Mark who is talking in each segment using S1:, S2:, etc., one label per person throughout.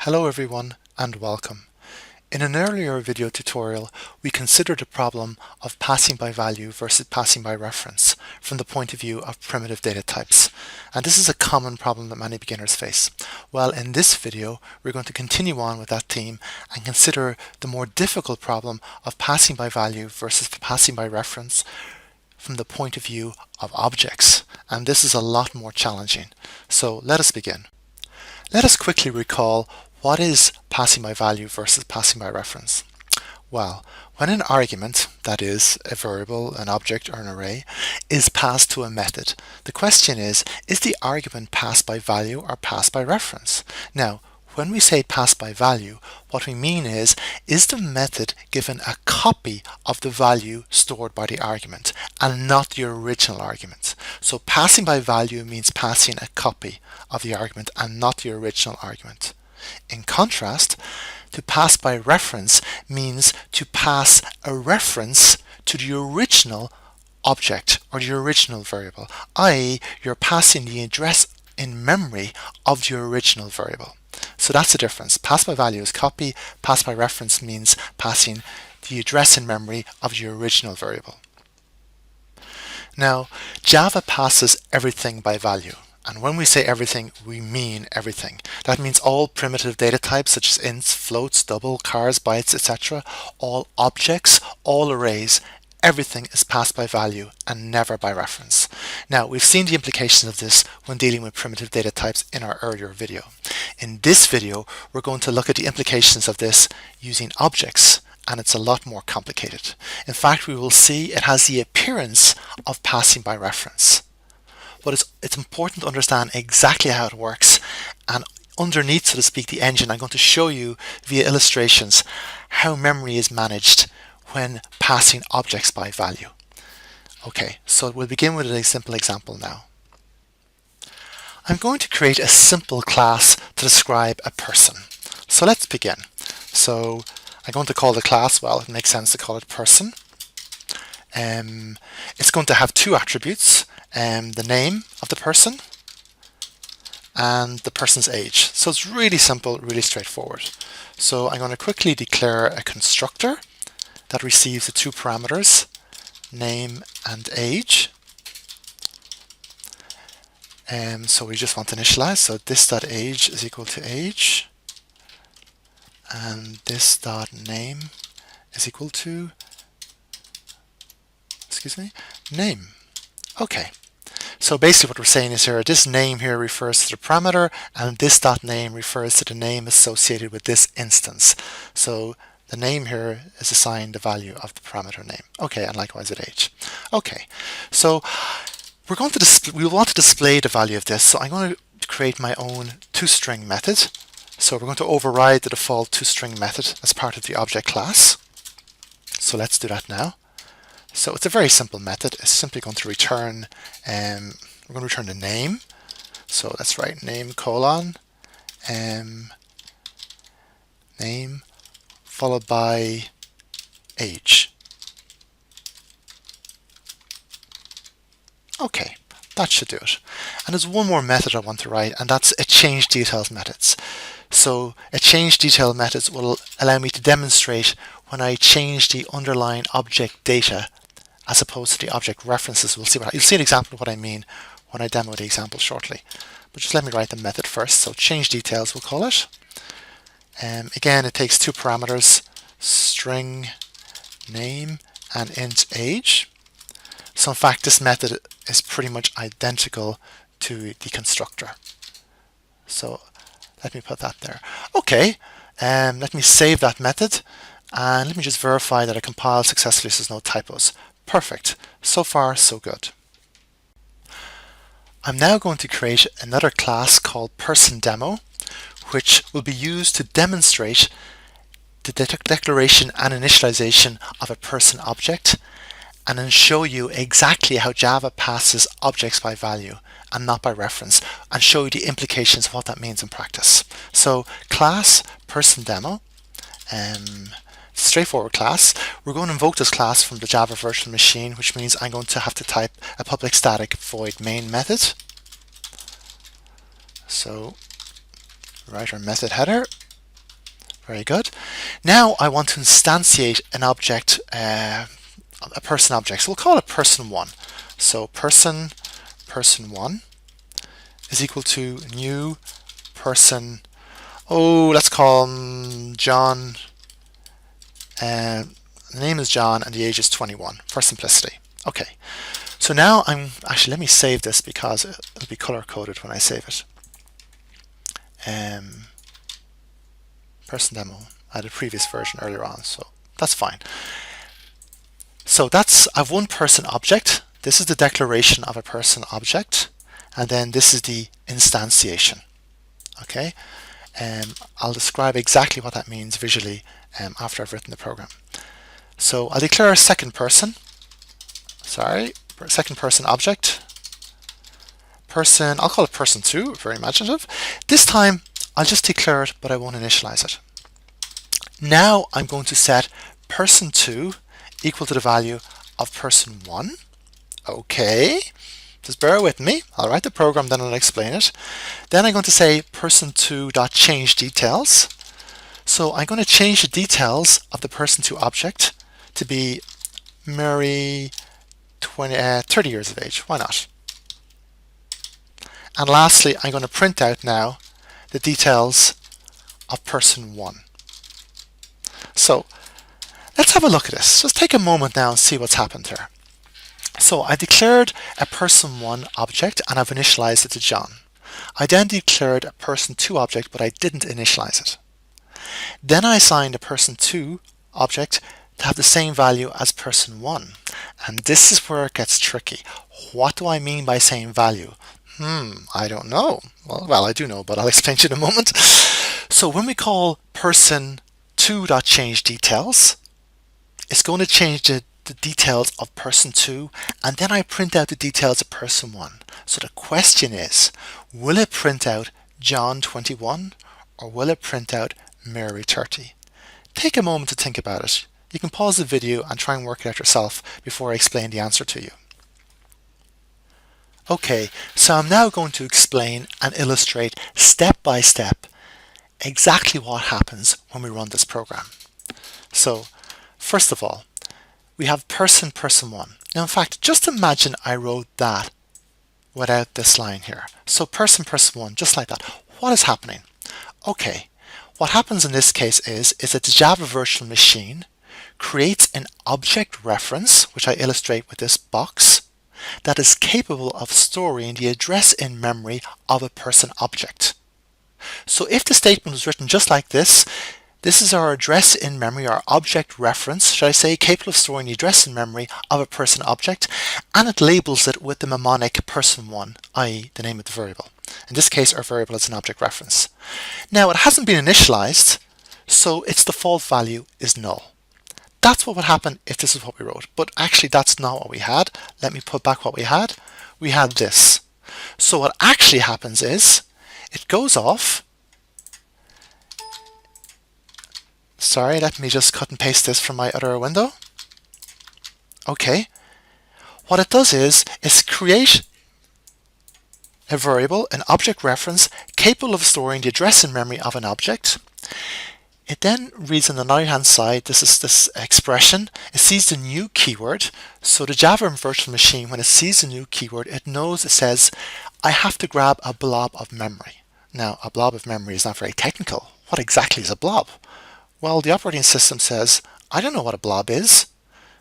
S1: Hello everyone and welcome. In an earlier video tutorial, we considered the problem of passing by value versus passing by reference from the point of view of primitive data types. And this is a common problem that many beginners face. Well, in this video, we're going to continue on with that theme and consider the more difficult problem of passing by value versus passing by reference from the point of view of objects. And this is a lot more challenging. So let us begin. Let us quickly recall what is passing by value versus passing by reference. Well, when an argument, that is, a variable, an object, or an array, is passed to a method, the question is the argument passed by value or passed by reference? Now, when we say pass by value, what we mean is the method given a copy of the value stored by the argument and not the original argument? So passing by value means passing a copy of the argument and not the original argument. In contrast, to pass by reference means to pass a reference to the original object or the original variable, i.e. you're passing the address in memory of the original variable. So that's the difference. Pass by value is copy, pass by reference means passing the address in memory of the original variable. Now, Java passes everything by value. And when we say everything, we mean everything. That means all primitive data types such as ints, floats, double, chars, bytes, etc., all objects, all arrays, everything is passed by value and never by reference. Now, we've seen the implications of this when dealing with primitive data types in our earlier video. In this video, we're going to look at the implications of this using objects, and it's a lot more complicated. In fact, we will see it has the appearance of passing by reference. But it's important to understand exactly how it works, and underneath, so to speak, the engine, I'm going to show you via illustrations how memory is managed when passing objects by value. Okay, so we'll begin with a simple example now. I'm going to create a simple class to describe a person. So let's begin. So I'm going to call the class, well, it makes sense to call it person. It's going to have two attributes, the name of the person and the person's age. So it's really simple, really straightforward. So I'm going to quickly declare a constructor that receives the two parameters, name and age. So we just want to initialize, so this.age is equal to age, and this.name is equal to, name. Okay. So basically what we're saying is here, this name here refers to the parameter, and this.name refers to the name associated with this instance. So the name here is assigned the value of the parameter name. Okay, and likewise at age. Okay, so we want to display the value of this. So I'm going to create my own toString method. So we're going to override the default toString method as part of the object class. So let's do that now. So it's a very simple method. It's simply going to return, we're going to return the name. So let's write name colon, name followed by age. Okay, that should do it. And there's one more method I want to write, and that's a change details methods. So a change detail methods will allow me to demonstrate when I change the underlying object data as opposed to the object references. You'll see an example of what I mean when I demo the example shortly. But just let me write the method first. So change details, we'll call it. Again, it takes two parameters, string name and int age. So in fact, this method is pretty much identical to the constructor. So let me put that there. Okay, let me save that method, and let me just verify that it compiled successfully so there's no typos. Perfect. So far, so good. I'm now going to create another class called PersonDemo, which will be used to demonstrate the declaration and initialization of a person object, and then show you exactly how Java passes objects by value and not by reference, and show you the implications of what that means in practice. So class PersonDemo, straightforward class. We're going to invoke this class from the Java virtual machine, which means I'm going to have to type a public static void main method. So write our method header, Very good. Now I want to instantiate an object, a person object. So we'll call it person1. So person1 is equal to new person, let's call him John. The name is John and the age is 21 for simplicity. Okay, so now let me save this because it'll be color coded when I save it. Person demo, I had a previous version earlier on, so that's fine. So I've one person object. This is the declaration of a person object, and then this is the instantiation. Okay, I'll describe exactly what that means visually after I've written the program. So I'll declare a second person object. I'll call it person2, very imaginative. This time I'll just declare it, but I won't initialize it. Now I'm going to set person2 equal to the value of person1. Okay, just bear with me. I'll write the program, then I'll explain it. Then I'm going to say person2.change details. So I'm going to change the details of the person2 object to be Mary, 30 years of age. Why not? And lastly, I'm going to print out now the details of person1. So let's have a look at this. Just take a moment now and see what's happened here. So I declared a person1 object and I've initialized it to John. I then declared a person2 object, but I didn't initialize it. Then I assigned a person2 object to have the same value as person1. And this is where it gets tricky. What do I mean by same value? I don't know. Well, I do know, but I'll explain to you in a moment. So when we call person2.change details, it's going to change the details of person2, and then I print out the details of person1. So the question is, will it print out John 21 or will it print out Mary 30? Take a moment to think about it. You can pause the video and try and work it out yourself before I explain the answer to you. Okay, so I'm now going to explain and illustrate step by step exactly what happens when we run this program. So first of all, we have person1. Now in fact, just imagine I wrote that without this line here. So person1, just like that. What is happening? Okay, what happens in this case is that the Java virtual machine creates an object reference, which I illustrate with this box, that is capable of storing the address in memory of a person object. So if the statement was written just like this is our address in memory, our object reference, should I say, capable of storing the address in memory of a person object, and it labels it with the mnemonic person1, i.e. the name of the variable. In this case, our variable is an object reference. Now, it hasn't been initialized, so its default value is null. That's what would happen if this is what we wrote, but actually that's not what we had. Let me put back what we had. We had this. So what actually happens is it goes off. Sorry, let me just cut and paste this from my other window. Okay. What it does is create a variable, an object reference, capable of storing the address in memory of an object. It then reads on the right-hand side, this expression, it sees the new keyword. So the Java virtual machine, when it sees the new keyword, it says, I have to grab a blob of memory. Now, a blob of memory is not very technical. What exactly is a blob? Well, the operating system says, I don't know what a blob is.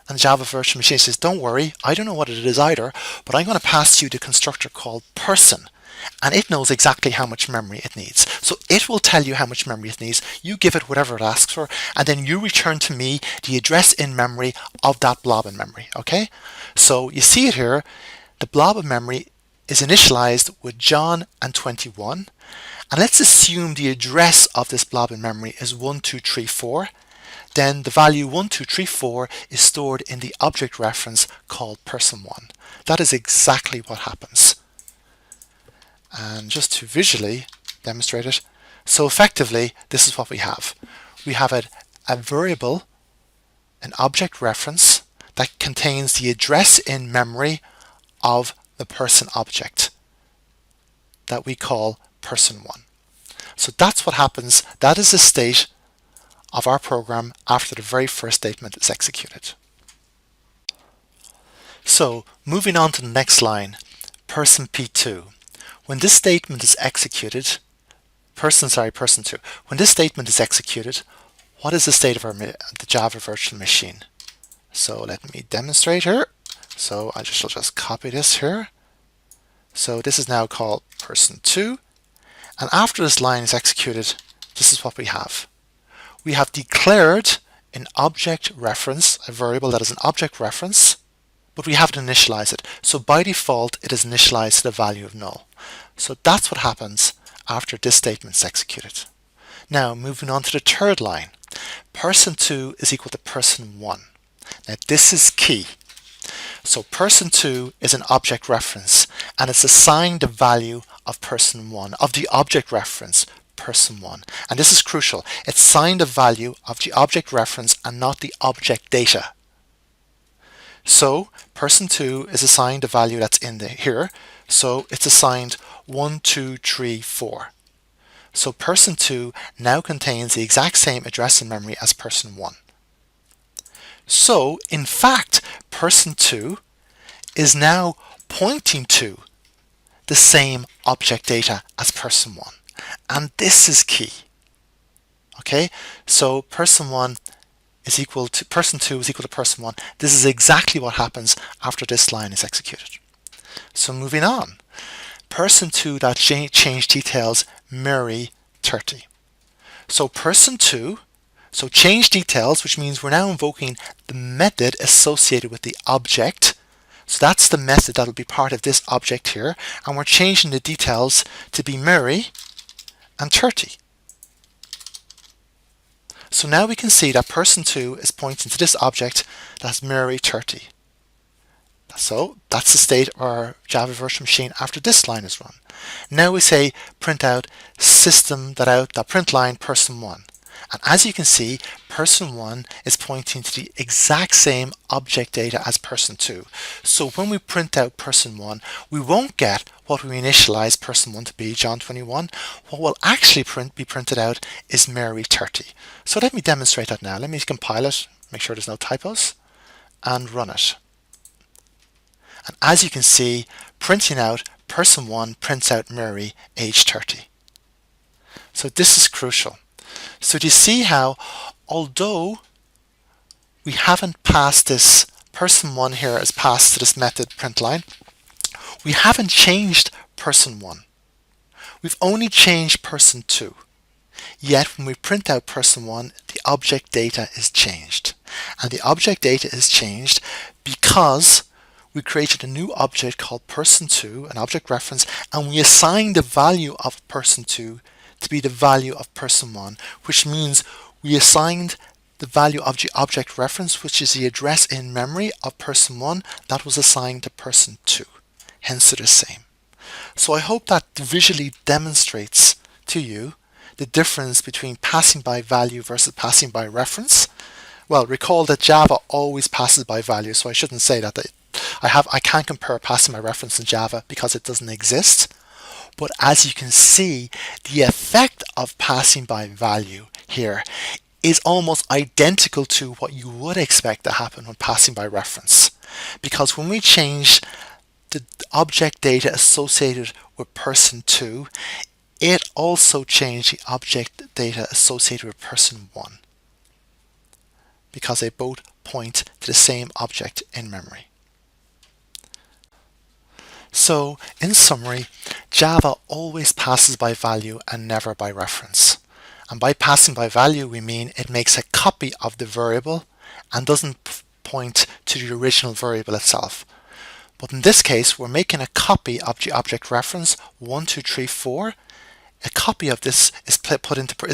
S1: And the Java virtual machine says, don't worry, I don't know what it is either, but I'm going to pass you the constructor called person. And it knows exactly how much memory it needs. So it will tell you how much memory it needs. You give it whatever it asks for, and then you return to me the address in memory of that blob in memory. Okay? So you see it here. The blob of memory is initialized with John and 21. And let's assume the address of this blob in memory is 1234. Then the value 1234 is stored in the object reference called person1. That is exactly what happens. And just to visually demonstrate it, so effectively this is what we have. We have a variable, an object reference that contains the address in memory of the person object that we call person1. So that's what happens. That is the state of our program after the very first statement is executed. So moving on to the next line, person P2. When this statement is executed, person 2. When this statement is executed, what is the state of the Java virtual machine? So let me demonstrate here. So I shall just copy this here. So this is now called person 2. And after this line is executed, this is what we have. We have declared an object reference, a variable that is an object reference, but we haven't initialized it. So by default, it is initialized to the value of null. So that's what happens after this statement is executed. Now moving on to the third line, person 2 is equal to person 1. Now this is key. So person 2 is an object reference and it's assigned the value of person 1, of the object reference person 1. And this is crucial. It's assigned the value of the object reference and not the object data. So person 2 is assigned a value that's in here. So it's assigned 1, 2, 3, 4. So person 2 now contains the exact same address in memory as person 1. So in fact, person 2 is now pointing to the same object data as person 1. And this is key. Okay, so person 1 is equal to person 2 is equal to person 1. This is exactly what happens after this line is executed. So moving on, person 2 that change details Mary 30. So person 2, so change details, which means we're now invoking the method associated with the object. So that's the method that will be part of this object here, and we're changing the details to be Mary and 30. So now we can see that person 2 is pointing to this object that's Mary 30. So that's the state of our Java virtual machine after this line is run. Now we say print out system.out.println person 1. And as you can see, person 1 is pointing to the exact same object data as person 2. So when we print out person 1, we won't get what we initialized person 1 to be, John 21. What will actually be printed out is Mary 30. So let me demonstrate that now. Let me compile it, make sure there's no typos, and run it. And as you can see, printing out person 1 prints out Mary, age 30. So this is crucial. So do you see how, although we haven't passed this person 1 here as passed to this method println, we haven't changed person 1. We've only changed person 2. Yet when we print out person 1, the object data is changed. And the object data is changed because we created a new object called person 2, an object reference, and we assigned the value of person 2 to be the value of person 1, which means we assigned the value of the object reference, which is the address in memory of person 1, that was assigned to person 2. Hence they're the same. So I hope that visually demonstrates to you the difference between passing by value versus passing by reference. Well, recall that Java always passes by value, so I shouldn't say that I can't compare passing by reference in Java because it doesn't exist. But as you can see, the effect of passing by value here is almost identical to what you would expect to happen when passing by reference. Because when we change the object data associated with person 2, it also changed the object data associated with person 1. Because they both point to the same object in memory. So, in summary, Java always passes by value and never by reference. And by passing by value, we mean it makes a copy of the variable and doesn't point to the original variable itself. But in this case, we're making a copy of the object reference 1, 2, 3, 4. A copy of this is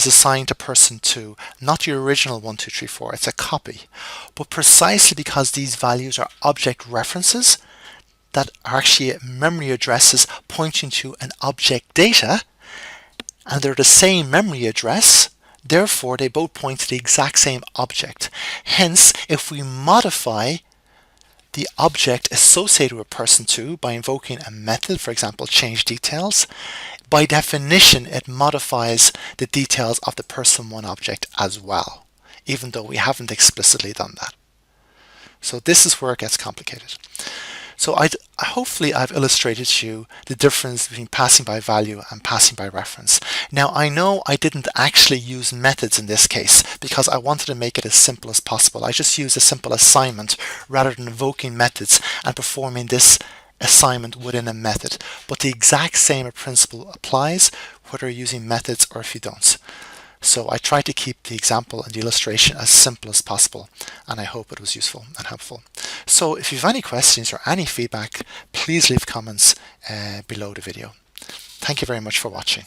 S1: assigned to person 2, not the original 1, 2, 3, 4. It's a copy. But precisely because these values are object references, that are actually memory addresses pointing to an object data, and they're the same memory address, therefore they both point to the exact same object. Hence, if we modify the object associated with person2 by invoking a method, for example, change details, by definition, it modifies the details of the person1 object as well, even though we haven't explicitly done that. So this is where it gets complicated. So hopefully I've illustrated to you the difference between passing by value and passing by reference. Now I know I didn't actually use methods in this case because I wanted to make it as simple as possible. I just used a simple assignment rather than invoking methods and performing this assignment within a method. But the exact same principle applies whether you're using methods or if you don't. So I tried to keep the example and the illustration as simple as possible, and I hope it was useful and helpful. So if you have any questions or any feedback, please leave comments below the video. Thank you very much for watching.